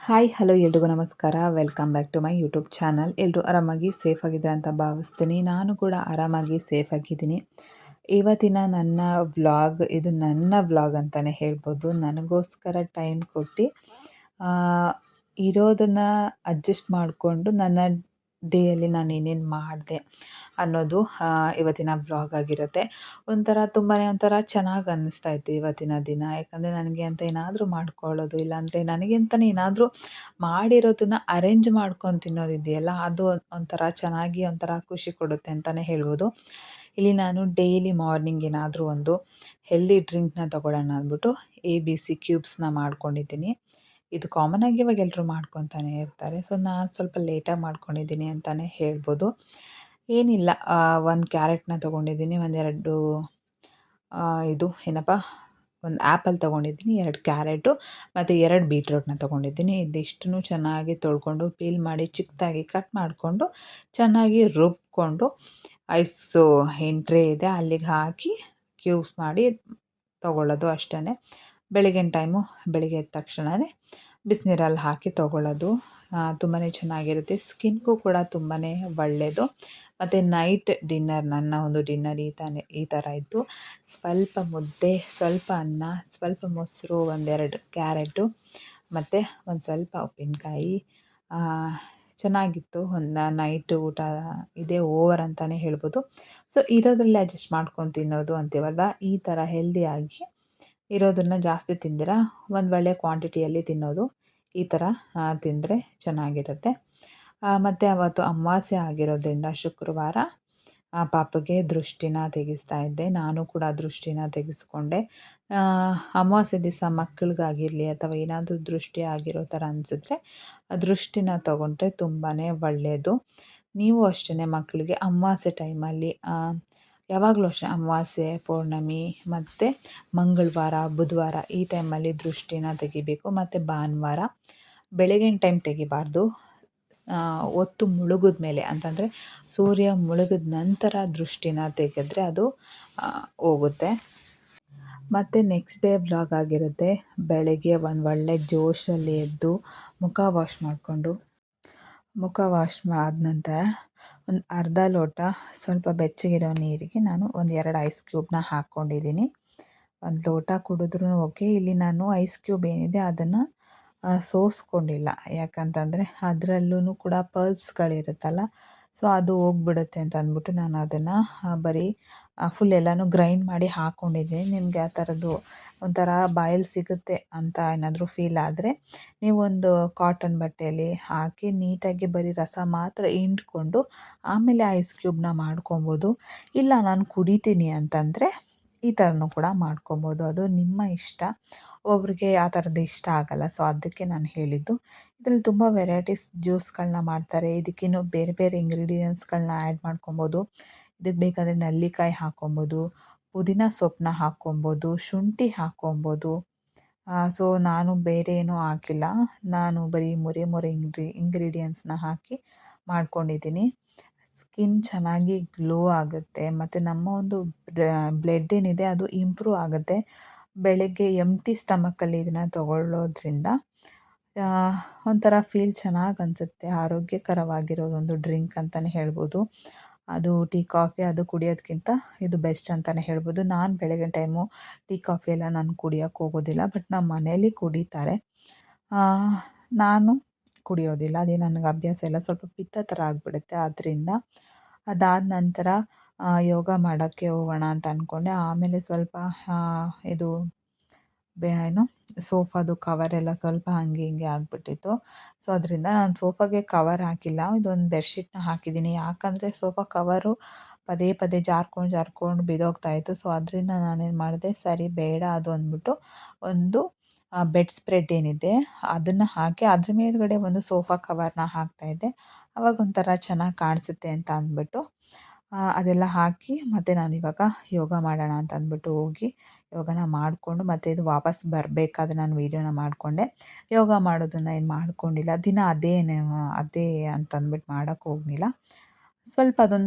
Hi hello ಎಲ್ರಿಗೂ ನಮಸ್ಕಾರ. Welcome back to my YouTube channel. ಎಲ್ಲರೂ ಆರಾಮಾಗಿ ಸೇಫ್ ಆಗಿದ್ದಾರೆ ಅಂತ ಭಾವಿಸ್ತೀನಿ. ನಾನು ಕೂಡ ಆರಾಮಾಗಿ ಸೇಫ್ ಆಗಿದ್ದೀನಿ. ಇವತ್ತಿನ ನನ್ನ ವ್ಲಾಗ್ ಇದು ನನ್ನ ವ್ಲಾಗ್ ಅಂತಲೇ ಹೇಳ್ಬೋದು. ನನಗೋಸ್ಕರ ಟೈಮ್ ಕೊಟ್ಟು ಇರೋದನ್ನು ಅಡ್ಜಸ್ಟ್ ಮಾಡಿಕೊಂಡು ನನ್ನ ಡೇಯಲ್ಲಿ ನಾನು ಏನೇನು ಮಾಡಿದೆ ಅನ್ನೋದು ಇವತ್ತಿನ ವ್ಲಾಗ್ ಆಗಿರುತ್ತೆ. ಒಂಥರ ಚೆನ್ನಾಗಿ ಅನ್ನಿಸ್ತಾ ಇತ್ತು ಇವತ್ತಿನ ದಿನ. ಯಾಕಂದರೆ ನನಗೆ ಅಂತ ಏನಾದರೂ ಮಾಡ್ಕೊಳ್ಳೋದು, ಇಲ್ಲಾಂದರೆ ನನಗೆ ಅಂತಲೇ ಏನಾದರೂ ಮಾಡಿರೋದನ್ನು ಅರೇಂಜ್ ಮಾಡ್ಕೊಂಡು ತಿನ್ನೋದಿದೆಯಲ್ಲ, ಅದು ಒಂಥರ ಚೆನ್ನಾಗಿ ಒಂಥರ ಖುಷಿ ಕೊಡುತ್ತೆ ಅಂತಲೇ ಹೇಳ್ಬೋದು. ಇಲ್ಲಿ ನಾನು ಡೈಲಿ ಮಾರ್ನಿಂಗ್ ಏನಾದರೂ ಒಂದು ಹೆಲ್ದಿ ಡ್ರಿಂಕ್ನ ತೊಗೊಳ್ಳೋಣ ಅಂದ್ಬಿಟ್ಟು ABC ಕ್ಯೂಬ್ಸ್ನ ಮಾಡ್ಕೊಂಡಿದ್ದೀನಿ. ಇದು ಕಾಮನಾಗಿ ಇವಾಗ ಎಲ್ಲರೂ ಮಾಡ್ಕೊತಾನೆ ಇರ್ತಾರೆ. ಸೊ ನಾನು ಸ್ವಲ್ಪ ಲೇಟಾಗಿ ಮಾಡ್ಕೊಂಡಿದ್ದೀನಿ ಅಂತಲೇ ಹೇಳ್ಬೋದು. ಏನಿಲ್ಲ, ಒಂದು ಕ್ಯಾರೆಟ್ನ ತೊಗೊಂಡಿದ್ದೀನಿ, ಒಂದೆರಡು ಇದು ಏನಪ್ಪ ಒಂದು ಆ್ಯಪಲ್ ತೊಗೊಂಡಿದ್ದೀನಿ, 2 ಕ್ಯಾರೆಟು ಮತ್ತು 2 ಬೀಟ್ರೂಟ್ನ ತೊಗೊಂಡಿದ್ದೀನಿ. ಇದಿಷ್ಟನ್ನು ಚೆನ್ನಾಗಿ ತೊಳ್ಕೊಂಡು ಪೀಲ್ ಮಾಡಿ ಚಿಕ್ಕದಾಗಿ ಕಟ್ ಮಾಡಿಕೊಂಡು ಚೆನ್ನಾಗಿ ರುಬ್ಕೊಂಡು ಐಸು ಏನು ಟ್ರೇ ಇದೆ ಅಲ್ಲಿಗೆ ಹಾಕಿ ಕ್ಯೂಬ್ಸ್ ಮಾಡಿ ತೊಗೊಳ್ಳೋದು ಅಷ್ಟೇ. ಬೆಳಗಿನ ಟೈಮು ಬೆಳಿಗ್ಗೆ ಎದ್ದ ತಕ್ಷಣವೇ ಬಿಸಿನೀರಲ್ಲಿ ಹಾಕಿ ತೊಗೊಳ್ಳೋದು ತುಂಬಾ ಚೆನ್ನಾಗಿರುತ್ತೆ. ಸ್ಕಿನ್ಗೂ ಕೂಡ ತುಂಬಾ ಒಳ್ಳೆಯದು. ಮತ್ತು ನೈಟ್ ಡಿನ್ನರ್, ನನ್ನ ಒಂದು ಡಿನ್ನರ್ ಈ ಥರ ಇತ್ತು. ಸ್ವಲ್ಪ ಮುದ್ದೆ, ಸ್ವಲ್ಪ ಅನ್ನ, ಸ್ವಲ್ಪ ಮೊಸರು, ಒಂದೆರಡು ಕ್ಯಾರೆಟು ಮತ್ತು ಒಂದು ಸ್ವಲ್ಪ ಉಪ್ಪಿನಕಾಯಿ. ಚೆನ್ನಾಗಿತ್ತು. ಒಂದು ನೈಟ್ ಊಟ ಇದೇ ಓವರ್ ಅಂತಲೇ ಹೇಳ್ಬೋದು. ಸೊ ಇರೋದ್ರಲ್ಲಿ ಅಡ್ಜಸ್ಟ್ ಮಾಡ್ಕೊಂಡು ತಿನ್ನೋದು ಅಂತೀವಲ್ವ, ಈ ಥರ ಹೆಲ್ದಿಯಾಗಿ ಇರೋದನ್ನು ಜಾಸ್ತಿ ತಿಂದಿರ ಒಂದು ಒಳ್ಳೆಯ ಕ್ವಾಂಟಿಟಿಯಲ್ಲಿ ತಿನ್ನೋದು, ಈ ಥರ ತಿಂದರೆ ಚೆನ್ನಾಗಿರುತ್ತೆ. ಮತ್ತು ಅವತ್ತು ಅಮಾವಾಸ್ಯೆ ಆಗಿರೋದ್ರಿಂದ ಶುಕ್ರವಾರ ಪಾಪಗೆ ದೃಷ್ಟಿನ ತೆಗೆಸ್ತಾ ಇದ್ದೆ. ನಾನು ಕೂಡ ದೃಷ್ಟಿನ ತೆಗೆಸ್ಕೊಂಡೆ. ಅಮಾವಾಸ್ಯೆ ದಿವಸ ಮಕ್ಕಳಿಗಾಗಿರಲಿ ಅಥವಾ ಏನಾದರೂ ದೃಷ್ಟಿ ಆಗಿರೋ ಥರ ಅನಿಸಿದ್ರೆ ದೃಷ್ಟಿನ ತೊಗೊಂಡ್ರೆ ತುಂಬಾ ಒಳ್ಳೆಯದು. ನೀವು ಅಷ್ಟೇ ಮಕ್ಕಳಿಗೆ ಅಮಾವಾಸ್ಯೆ ಟೈಮಲ್ಲಿ ಯಾವಾಗಲೂ ಅಷ್ಟೇ ಅಮಾವಾಸ್ಯೆ, ಪೌರ್ಣಮಿ ಮತ್ತು ಮಂಗಳವಾರ, ಬುಧವಾರ ಈ ಟೈಮಲ್ಲಿ ದೃಷ್ಟಿನ ತೆಗಿಬೇಕು. ಮತ್ತು ಭಾನುವಾರ ಬೆಳಗಿನ ಟೈಮ್ ತೆಗಿಬಾರ್ದು. ಹೊತ್ತು ಮುಳುಗಿದ ಮೇಲೆ, ಅಂತಂದರೆ ಸೂರ್ಯ ಮುಳುಗಿದ ನಂತರ ದೃಷ್ಟಿನ ತೆಗೆದ್ರೆ ಅದು ಹೋಗುತ್ತೆ. ಮತ್ತು ನೆಕ್ಸ್ಟ್ ಡೇ ವ್ಲಾಗ್ ಆಗಿರುತ್ತೆ. ಬೆಳಗ್ಗೆ ಒಂದು ಒಳ್ಳೆ ಜೋಶಲ್ಲಿ ಎದ್ದು ಮುಖ ವಾಶ್ ಮಾಡಿಕೊಂಡು, ಮುಖ ವಾಶ್ ಆದ ನಂತರ ಒಂದು ಅರ್ಧ ಲೋಟ ಸ್ವಲ್ಪ ಬೆಚ್ಚಗಿರೋ ನೀರಿಗೆ ನಾನು ಒಂದು 2 ಐಸ್ ಕ್ಯೂಬ್ನ ಹಾಕ್ಕೊಂಡಿದ್ದೀನಿ. ಒಂದು ಲೋಟ ಕುಡಿದ್ರೂ ಓಕೆ. ಇಲ್ಲಿ ನಾನು ಐಸ್ ಕ್ಯೂಬ್ ಏನಿದೆ ಅದನ್ನು ಸೋಸ್ಕೊಂಡಿಲ್ಲ. ಯಾಕಂತಂದರೆ ಅದರಲ್ಲೂ ಕೂಡ ಪಲ್ಪ್ಸ್ಗಳಿರುತ್ತಲ್ಲ, ಸೊ ಅದು ಹೋಗ್ಬಿಡುತ್ತೆ ಅಂತ ಅಂದ್ಬಿಟ್ಟು ನಾನು ಅದನ್ನು ಬರೀ ಫುಲ್ ಎಲ್ಲನೂ ಗ್ರೈಂಡ್ ಮಾಡಿ ಹಾಕ್ಕೊಂಡಿದ್ದೀನಿ. ನಿಮಗೆ ಆ ಥರದ್ದು ಒಂಥರ ಬಾಯಲ್ಲಿ ಸಿಗುತ್ತೆ ಅಂತ ಏನಾದರೂ ಫೀಲ್ ಆದರೆ ನೀವೊಂದು ಕಾಟನ್ ಬಟ್ಟೆಯಲ್ಲಿ ಹಾಕಿ ನೀಟಾಗಿ ಬರೀ ರಸ ಮಾತ್ರ ಹಿಂಡ್ಕೊಂಡು ಆಮೇಲೆ ಐಸ್ ಕ್ಯೂಬ್ನ ಮಾಡ್ಕೊಬೋದು. ಇಲ್ಲ ನಾನು ಕುಡಿತೀನಿ ಅಂತಂದರೆ ಈ ಥರನೂ ಕೂಡ ಮಾಡ್ಕೊಬೋದು. ಅದು ನಿಮ್ಮ ಇಷ್ಟ. ಒಬ್ರಿಗೆ ಆ ಥರದ್ದು ಇಷ್ಟ ಆಗಲ್ಲ. ಸೊ ಅದಕ್ಕೆ ನಾನು ಹೇಳಿದ್ದು. ಇದರಲ್ಲಿ ತುಂಬ ವೆರೈಟೀಸ್ ಜ್ಯೂಸ್ಗಳನ್ನ ಮಾಡ್ತಾರೆ. ಇದಕ್ಕಿನ್ನೂ ಬೇರೆ ಬೇರೆ ಇಂಗ್ರೀಡಿಯೆಂಟ್ಸ್ಗಳನ್ನ ಆ್ಯಡ್ ಮಾಡ್ಕೊಬೋದು. ಇದಕ್ಕೆ ಬೇಕಾದರೆ ನೆಲ್ಲಿಕಾಯಿ ಹಾಕ್ಕೊಬೋದು, ಪುದೀನ ಸೊಪ್ಪನ್ನ ಹಾಕ್ಕೊಬೋದು, ಶುಂಠಿ ಹಾಕ್ಕೊಬೋದು. ಸೊ ನಾನು ಬೇರೆ ಏನೂ ಹಾಕಿಲ್ಲ. ನಾನು ಬರೀ ಮೂರೇ ಇಂಗ್ರೀಡಿಯೆಂಟ್ಸ್ನ ಹಾಕಿ ಮಾಡ್ಕೊಂಡಿದ್ದೀನಿ. ಸ್ಕಿನ್ ಚೆನ್ನಾಗಿ ಗ್ಲೋ ಆಗುತ್ತೆ ಮತ್ತು ನಮ್ಮ ಒಂದು ಬ್ಲಡ್ ಏನಿದೆ ಅದು ಇಂಪ್ರೂವ್ ಆಗುತ್ತೆ. ಬೆಳಗ್ಗೆ ಎಂಪ್ಟಿ ಸ್ಟಮಕ್ಕಲ್ಲಿ ಇದನ್ನು ತಗೊಳ್ಳೋದ್ರಿಂದ ಒಂಥರ ಫೀಲ್ ಚೆನ್ನಾಗಿ ಅನಿಸುತ್ತೆ. ಆರೋಗ್ಯಕರವಾಗಿರೋದೊಂದು ಡ್ರಿಂಕ್ ಅಂತಲೇ ಹೇಳ್ಬೋದು. ಅದು ಟೀ, ಕಾಫಿ ಅದು ಕುಡಿಯೋದಕ್ಕಿಂತ ಇದು ಬೆಸ್ಟ್ ಅಂತಲೇ ಹೇಳ್ಬೋದು. ನಾನು ಬೆಳಗಿನ ಟೈಮು ಟೀ, ಕಾಫಿ ಎಲ್ಲ ನಾನು ಕುಡಿಯೋಕ್ಕೆ ಹೋಗೋದಿಲ್ಲ. ಬಟ್ ನಮ್ಮ ಮನೇಲಿ ಕುಡಿತಾರೆ. ನಾನು ಕುಡಿಯೋದಿಲ್ಲ. ಅದೇ ನನಗೆ ಅಭ್ಯಾಸ ಇಲ್ಲ. ಸ್ವಲ್ಪ ಪಿತ್ತ ಥರ ಆಗಿಬಿಡುತ್ತೆ. ಆದ್ದರಿಂದ ಅದಾದ ನಂತರ ಯೋಗ ಮಾಡೋಕ್ಕೆ ಹೋಗೋಣ ಅಂತ ಅಂದ್ಕೊಂಡೆ. ಆಮೇಲೆ ಸ್ವಲ್ಪ ಇದು ಏನು ಸೋಫಾದು ಕವರೆಲ್ಲ ಸ್ವಲ್ಪ ಹಾಗೆ ಹೀಗೆ ಆಗಿಬಿಟ್ಟಿತ್ತು. ಸೊ ಅದರಿಂದ ನಾನು ಸೋಫಾಗೆ ಕವರ್ ಹಾಕಿಲ್ಲ. ಇದೊಂದು ಬೆಡ್ಶೀಟ್ನ ಹಾಕಿದ್ದೀನಿ. ಯಾಕಂದರೆ ಸೋಫಾ ಕವರು ಪದೇ ಪದೇ ಜಾರ್ಕೊಂಡು ಬಿದ್ದೋಗ್ತಾಯಿತ್ತು. ಸೊ ಅದರಿಂದ ನಾನೇನು ಮಾಡಿದೆ, ಸರಿ ಬೇಡ ಅದು ಅಂದ್ಬಿಟ್ಟು ಒಂದು ಬೆಡ್ ಸ್ಪ್ರೆಡ್ ಏನಿದೆ ಅದನ್ನು ಹಾಕಿ ಅದ್ರ ಮೇಲ್ಗಡೆ ಒಂದು ಸೋಫಾ ಕವರ್ನ ಹಾಕ್ತಾಯಿದ್ದೆ. ಆವಾಗ ಒಂಥರ ಚೆನ್ನಾಗಿ ಕಾಣಿಸುತ್ತೆ ಅಂತ ಅಂದ್ಬಿಟ್ಟು ಅದೆಲ್ಲ ಹಾಕಿ ಮತ್ತು ನಾನಿವಾಗ ಯೋಗ ಮಾಡೋಣ ಅಂತ ಅಂದ್ಬಿಟ್ಟು ಹೋಗಿ ಯೋಗನ ಮಾಡಿಕೊಂಡು ಮತ್ತು ಇದು ವಾಪಸ್ ಬರಬೇಕಾದ್ರೆ ನಾನು ವೀಡಿಯೋನ ಮಾಡಿಕೊಂಡೆ. ಯೋಗ ಮಾಡೋದನ್ನು ಏನು ಮಾಡ್ಕೊಂಡಿಲ್ಲ. ದಿನ ಅದೇ ಅಂತಂದ್ಬಿಟ್ಟು ಮಾಡೋಕ್ಕೆ ಹೋಗಲಿಲ್ಲ. ಸ್ವಲ್ಪ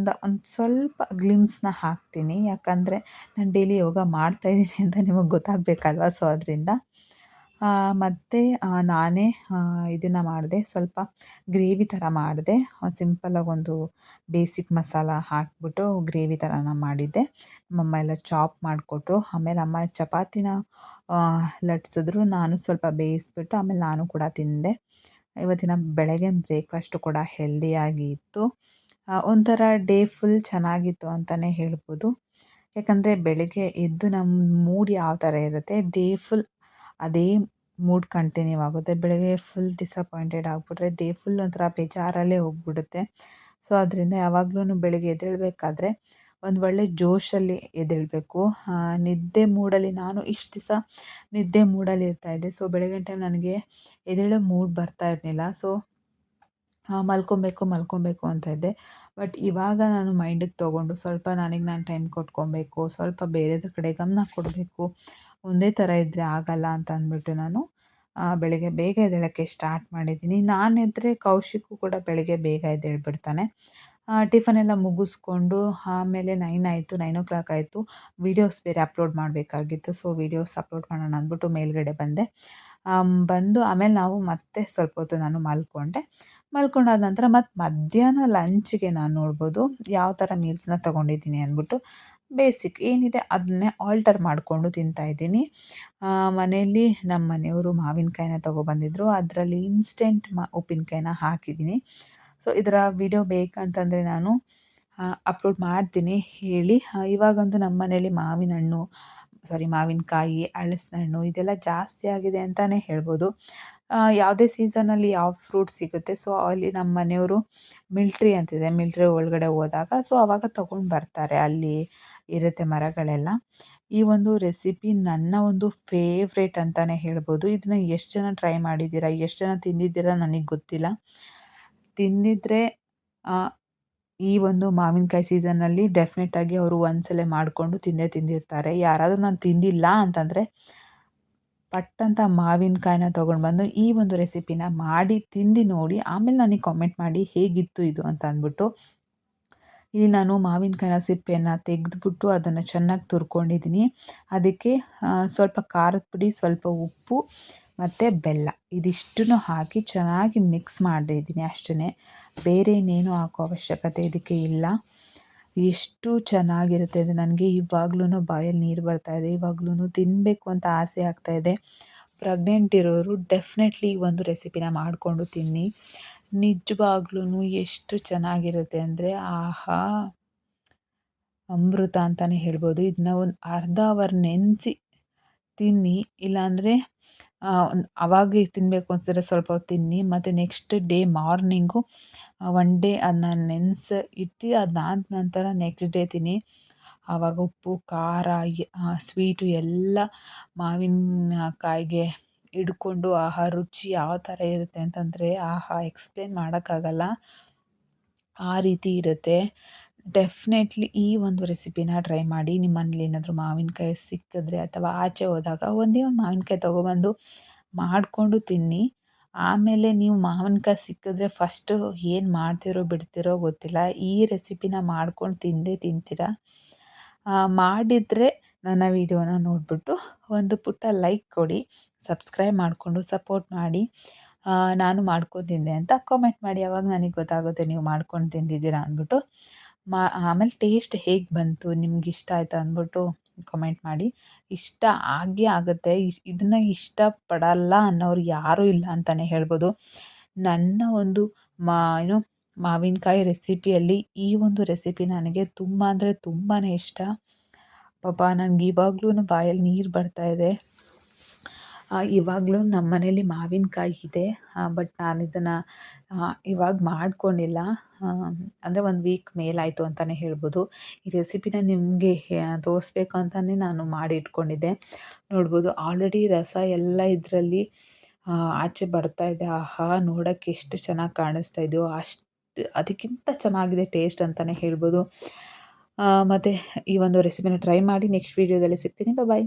ಒಂದು ಸ್ವಲ್ಪ ಗ್ಲಿಮ್ಸ್ನ ಹಾಕ್ತೀನಿ. ಯಾಕಂದರೆ ನಾನು ಡೈಲಿ ಯೋಗ ಮಾಡ್ತಾಯಿದ್ದೀನಿ ಅಂತ ನಿಮಗೆ ಗೊತ್ತಾಗಬೇಕಲ್ವ. ಸೊ ಅದರಿಂದ ಮತ್ತು ನಾನೇ ಇದನ್ನು ಮಾಡಿದೆ, ಸ್ವಲ್ಪ ಗ್ರೇವಿ ಥರ ಮಾಡಿದೆ. ಸಿಂಪಲಾಗಿ ಒಂದು ಬೇಸಿಕ್ ಮಸಾಲ ಹಾಕಿಬಿಟ್ಟು ಗ್ರೇವಿ ಥರನ ಮಾಡಿದ್ದೆ. ನಮ್ಮಮ್ಮ ಎಲ್ಲ ಚಾಪ್ ಮಾಡಿಕೊಟ್ರು. ಆಮೇಲೆ ಅಮ್ಮ ಚಪಾತಿನ ಲಟ್ಸಿದ್ರು. ನಾನು ಸ್ವಲ್ಪ ಬೇಯಿಸ್ಬಿಟ್ಟು ಆಮೇಲೆ ನಾನು ಕೂಡ ತಿಂದೆ. ಇವತ್ತಿನ ಬೆಳಗಿನ ಬ್ರೇಕ್‌ಫಾಸ್ಟು ಕೂಡ ಹೆಲ್ದಿಯಾಗಿ ಇತ್ತು. ಒಂಥರ ಡೇ ಫುಲ್ ಚೆನ್ನಾಗಿತ್ತು ಅಂತಲೇ ಹೇಳ್ಬೋದು. ಯಾಕಂದರೆ ಬೆಳಗ್ಗೆ ಎದ್ದು ನಮ್ಮ ಮೂಡ್ ಯಾವ ಥರ ಇರುತ್ತೆ, ಡೇ ಫುಲ್ ಅದೇ ಮೂಡ್ ಕಂಟಿನ್ಯೂ ಆಗುತ್ತೆ. ಬೆಳಗ್ಗೆ ಫುಲ್ ಡಿಸಪಾಯಿಂಟೆಡ್ ಆಗಿಬಿಟ್ರೆ ಡೇ ಫುಲ್ ಒಂಥರ ಬೇಜಾರಲ್ಲೇ ಹೋಗ್ಬಿಡುತ್ತೆ. ಸೊ ಅದರಿಂದ ಯಾವಾಗ್ಲೂ ಬೆಳಗ್ಗೆ ಎದ್ದೇಳಬೇಕಾದ್ರೆ ಒಂದು ಒಳ್ಳೆ ಜೋಶಲ್ಲಿ ಎದ್ದೇಳಬೇಕು. ನಿದ್ದೆ ಮೂಡಲ್ಲಿ ನಾನು ಇಷ್ಟು ದಿವಸ ನಿದ್ದೆ ಮೂಡಲ್ಲಿ ಇರ್ತಾಯಿದ್ದೆ. ಸೊ ಬೆಳಗಿನ ಟೈಮ್ ನನಗೆ ಎದ್ದೇಳೋ ಮೂಡ್ ಬರ್ತಾ ಇರಲಿಲ್ಲ. ಸೊ ಮಲ್ಕೊಬೇಕು ಅಂತ ಇದ್ದೆ. ಬಟ್ ಇವಾಗ ನಾನು ಮೈಂಡಿಗೆ ತೊಗೊಂಡು ಸ್ವಲ್ಪ ನನಗೆ ನಾನು ಟೈಮ್ ಕೊಟ್ಕೊಬೇಕು, ಸ್ವಲ್ಪ ಬೇರೆದ್ರ ಕಡೆ ಗಮನ ಕೊಡಬೇಕು, ಒಂದೇ ಥರ ಇದ್ದರೆ ಆಗಲ್ಲ ಅಂತ ಅಂದ್ಬಿಟ್ಟು ನಾನು ಬೆಳಗ್ಗೆ ಬೇಗ ಎದ್ದೇಳೋಕ್ಕೆ ಸ್ಟಾರ್ಟ್ ಮಾಡಿದ್ದೀನಿ. ನಾನೆದ್ದರೆ ಕೌಶಿಕು ಕೂಡ ಬೆಳಗ್ಗೆ ಬೇಗ ಎದ್ದೇಳ್ಬಿಡ್ತಾನೆ. ಟಿಫನ್ ಎಲ್ಲ ಮುಗಿಸ್ಕೊಂಡು ಆಮೇಲೆ 9 ಆಯಿತು, 9:00 ಆಯಿತು. ವೀಡಿಯೋಸ್ ಬೇರೆ ಅಪ್ಲೋಡ್ ಮಾಡಬೇಕಾಗಿತ್ತು. ಸೊ ವೀಡಿಯೋಸ್ ಅಪ್ಲೋಡ್ ಮಾಡೋಣ ಅಂದ್ಬಿಟ್ಟು ಮೇಲ್ಗಡೆ ಬಂದೆ. ಬಂದು ಆಮೇಲೆ ನಾವು ಮತ್ತೆ ಸ್ವಲ್ಪ ಹೊತ್ತು ನಾನು ಮಲ್ಕೊಂಡೆ. ಮಲ್ಕೊಂಡಾದ ನಂತರ ಮತ್ತು ಮಧ್ಯಾಹ್ನ ಲಂಚ್‌ಗೆ ನಾನು ನೋಡ್ಬೋದು ಯಾವ ಥರ ಮೀಲ್ಸ್‌ನ ತೊಗೊಂಡಿದ್ದೀನಿ ಅಂದ್ಬಿಟ್ಟು ಬೇಸಿಕ್ ಏನಿದೆ ಅದನ್ನೇ ಆಲ್ಟರ್ ಮಾಡಿಕೊಂಡು ತಿಂತಾಯಿದ್ದೀನಿ. ಮನೆಯಲ್ಲಿ ನಮ್ಮ ಮನೆಯವರು ಮಾವಿನಕಾಯಿನ ತೊಗೊಬಂದಿದ್ರು. ಅದರಲ್ಲಿ ಇನ್ಸ್ಟೆಂಟ್ ಉಪ್ಪಿನಕಾಯಿನ ಹಾಕಿದ್ದೀನಿ. ಸೊ ಇದರ ವಿಡಿಯೋ ಬೇಕಂತಂದರೆ ನಾನು ಅಪ್ಲೋಡ್ ಮಾಡ್ತೀನಿ ಹೇಳಿ. ಇವಾಗಂತೂ ನಮ್ಮ ಮನೇಲಿ ಮಾವಿನಕಾಯಿ, ಹಲಸಿನಹಣ್ಣು ಇದೆಲ್ಲ ಜಾಸ್ತಿ ಆಗಿದೆ ಅಂತಲೇ ಹೇಳ್ಬೋದು. ಯಾವುದೇ ಸೀಸನಲ್ಲಿ ಯಾವ ಫ್ರೂಟ್ ಸಿಗುತ್ತೆ, ಸೊ ಅಲ್ಲಿ ನಮ್ಮ ಮನೆಯವರು ಮಿಲ್ಟ್ರಿ ಅಂತಿದೆ, ಮಿಲ್ಟ್ರಿ ಒಳಗಡೆ ಹೋದಾಗ ಸೊ ಆವಾಗ ತೊಗೊಂಡು ಬರ್ತಾರೆ. ಅಲ್ಲಿ ಇರುತ್ತೆ ಮರಗಳೆಲ್ಲ. ಈ ಒಂದು ರೆಸಿಪಿ ನನ್ನ ಒಂದು ಫೇವ್ರೇಟ್ ಅಂತಲೇ ಹೇಳ್ಬೋದು. ಇದನ್ನ ಎಷ್ಟು ಜನ ಟ್ರೈ ಮಾಡಿದ್ದೀರಾ, ಎಷ್ಟು ಜನ ತಿಂದಿದ್ದೀರಾ ನನಗೆ ಗೊತ್ತಿಲ್ಲ. ತಿಂದಿದ್ದರೆ ಈ ಒಂದು ಮಾವಿನಕಾಯಿ ಸೀಸನ್ನಲ್ಲಿ ಡೆಫಿನೆಟಾಗಿ ಅವರು ಒಂದ್ಸಲ ಮಾಡಿಕೊಂಡು ತಿಂದಿರ್ತಾರೆ. ಯಾರಾದರೂ ನಾನು ತಿಂದಿಲ್ಲ ಅಂತಂದರೆ ಪಟ್ ಅಂತ ಮಾವಿನಕಾಯಿನ ತೊಗೊಂಡು ಬಂದು ಈ ಒಂದು ರೆಸಿಪಿನ ಮಾಡಿ ತಿಂದು ನೋಡಿ, ಆಮೇಲೆ ನನಗೆ ಕಾಮೆಂಟ್ ಮಾಡಿ ಹೇಗಿತ್ತು ಇದು ಅಂತ ಅಂದ್ಬಿಟ್ಟು. ಇಲ್ಲಿ ನಾನು ಮಾವಿನಕಾಯಿನ ಸಿಪ್ಪೆನ ತೆಗೆದ್ಬಿಟ್ಟು ಅದನ್ನು ಚೆನ್ನಾಗಿ ತುರ್ಕೊಂಡಿದ್ದೀನಿ. ಅದಕ್ಕೆ ಸ್ವಲ್ಪ ಖಾರದ ಪುಡಿ, ಸ್ವಲ್ಪ ಉಪ್ಪು ಮತ್ತು ಬೆಲ್ಲ ಇದಿಷ್ಟನ್ನು ಹಾಕಿ ಚೆನ್ನಾಗಿ ಮಿಕ್ಸ್ ಮಾಡಿದ್ದೀನಿ ಅಷ್ಟೇ. ಬೇರೆ ಇನ್ನೇನು ಹಾಕೋ ಅವಶ್ಯಕತೆ ಇದಕ್ಕೆ ಇಲ್ಲ. ಎಷ್ಟು ಚೆನ್ನಾಗಿರುತ್ತೆ ಅದು. ನನಗೆ ಇವಾಗ್ಲೂ ಬಾಯಲ್ಲಿ ನೀರು ಬರ್ತಾಯಿದೆ. ಇವಾಗ್ಲೂ ತಿನ್ನಬೇಕು ಅಂತ ಆಸೆ ಆಗ್ತಾಯಿದೆ. ಪ್ರೆಗ್ನೆಂಟ್ ಇರೋರು ಡೆಫಿನೆಟ್ಲಿ ಈ ಒಂದು ರೆಸಿಪಿನ ಮಾಡಿಕೊಂಡು ತಿನ್ನಿ. ನಿಜವಾಗ್ಲೂ ಎಷ್ಟು ಚೆನ್ನಾಗಿರುತ್ತೆ ಅಂದರೆ ಆಹಾ! ಅಮೃತ ಅಂತಲೇ ಹೇಳ್ಬೋದು. ಇದನ್ನ ಒಂದು ಅರ್ಧ ಅವರ್ ನೆನೆಸಿ ತಿನ್ನಿ. ಇಲ್ಲಾಂದರೆ ಅವಾಗೇ ತಿನ್ನಬೇಕು ಅನ್ಸಿದ್ರೆ ಸ್ವಲ್ಪ ಹೊತ್ತು ತಿನ್ನಿ. ಮತ್ತು next day morning one day ಅದನ್ನ ನೆನೆಸಿ ಇಟ್ಟು ಅದಾದ ನಂತರ ನೆಕ್ಸ್ಟ್ ಡೇ ತಿನ್ನಿ. ಆವಾಗ ಉಪ್ಪು, ಖಾರ, ಸ್ವೀಟು ಎಲ್ಲ ಮಾವಿನಕಾಯಿಗೆ ಹಿಡ್ಕೊಂಡು ಆಹಾ ರುಚಿ ಯಾವ ಥರ ಇರುತ್ತೆ ಅಂತಂದರೆ ಆಹಾ ಎಕ್ಸ್ಪ್ಲೇನ್ ಮಾಡೋಕ್ಕಾಗಲ್ಲ, ಆ ರೀತಿ ಇರುತ್ತೆ. ಡೆಫಿನೆಟ್ಲಿ ಈ ಒಂದು ರೆಸಿಪಿನ ಟ್ರೈ ಮಾಡಿ. ನಿಮ್ಮ ಮನೇಲಿ ಏನಾದರೂ ಮಾವಿನಕಾಯಿ ಸಿಕ್ಕಿದ್ರೆ ಅಥವಾ ಆಚೆ ಹೋದಾಗ ಒಂದೇ ಒಂದು ಮಾವಿನಕಾಯಿ ತೊಗೊಬಂದು ಮಾಡಿಕೊಂಡು ತಿನ್ನಿ. ಆಮೇಲೆ ನೀವು ಮಾವಿನಕಾಯಿ ಸಿಕ್ಕಿದ್ರೆ ಫಸ್ಟು ಏನು ಮಾಡ್ತೀರೋ ಬಿಡ್ತೀರೋ ಗೊತ್ತಿಲ್ಲ, ಈ ರೆಸಿಪಿನ ಮಾಡ್ಕೊಂಡು ತಿಂದೇ ತಿಂತೀರ. ಮಾಡಿದರೆ ನನ್ನ ವಿಡಿಯೋನ ನೋಡಿಬಿಟ್ಟು ಒಂದು ಪುಟ್ಟ ಲೈಕ್ ಕೊಡಿ, ಸಬ್ಸ್ಕ್ರೈಬ್ ಮಾಡಿಕೊಂಡು ಸಪೋರ್ಟ್ ಮಾಡಿ. ನಾನು ಮಾಡ್ಕೊಂಡು ತಿಂದೆ ಅಂತ ಕಾಮೆಂಟ್ ಮಾಡಿ. ಆವಾಗ ನನಗೆ ಗೊತ್ತಾಗುತ್ತೆ ನೀವು ಮಾಡ್ಕೊಂಡು ತಿಂದಿದ್ದೀರಾ ಅಂದ್ಬಿಟ್ಟು. ಆಮೇಲೆ ಟೇಸ್ಟ್ ಹೇಗೆ ಬಂತು, ನಿಮ್ಗೆ ಇಷ್ಟ ಆಯಿತಾ ಅಂದ್ಬಿಟ್ಟು ಕಮೆಂಟ್ ಮಾಡಿ. ಇಷ್ಟ ಆಗೇ ಆಗುತ್ತೆ. ಇದನ್ನು ಇಷ್ಟಪಡಲ್ಲ ಅನ್ನೋರು ಯಾರೂ ಇಲ್ಲ ಅಂತಲೇ ಹೇಳ್ಬೋದು. ನನ್ನ ಒಂದು ಮಾವಿನಕಾಯಿ ರೆಸಿಪಿಯಲ್ಲಿ ಈ ಒಂದು ರೆಸಿಪಿ ನನಗೆ ತುಂಬ ಅಂದರೆ ತುಂಬಾ ಇಷ್ಟ. ಪಾಪ ನನಗೆ ಇವಾಗ್ಲೂ ಬಾಯಲ್ಲಿ ನೀರು ಬರ್ತಾಯಿದೆ. ಇವಾಗಲೂ ನಮ್ಮ ಮನೇಲಿ ಮಾವಿನಕಾಯಿ ಇದೆ. ಬಟ್ ನಾನು ಇದನ್ನು ಇವಾಗ ಮಾಡ್ಕೊಂಡಿಲ್ಲ. ಅಂದರೆ 1 ವೀಕ್ ಮೇಲಾಯಿತು ಅಂತಲೇ ಹೇಳ್ಬೋದು. ಈ ರೆಸಿಪಿನ ನಿಮಗೆ ತೋರಿಸ್ಬೇಕು ಅಂತಲೇ ನಾನು ಮಾಡಿ ಇಟ್ಕೊಂಡಿದ್ದೆ. ನೋಡ್ಬೋದು ಆಲ್ರೆಡಿ ರಸ ಎಲ್ಲ ಇದರಲ್ಲಿ ಆಚೆ ಬರ್ತಾಯಿದೆ. ಆಹಾ! ನೋಡೋಕ್ಕೆ ಎಷ್ಟು ಚೆನ್ನಾಗಿ ಕಾಣಿಸ್ತಾ ಇದೆಯೋ ಅದಕ್ಕಿಂತ ಚೆನ್ನಾಗಿದೆ ಟೇಸ್ಟ್ ಅಂತಲೇ ಹೇಳ್ಬೋದು. ಮತ್ತು ಈ ಒಂದು ರೆಸಿಪಿನ ಟ್ರೈ ಮಾಡಿ. ನೆಕ್ಸ್ಟ್ ವೀಡಿಯೋದಲ್ಲಿ ಸಿಗ್ತೀನಿ. ಬಾಯ್.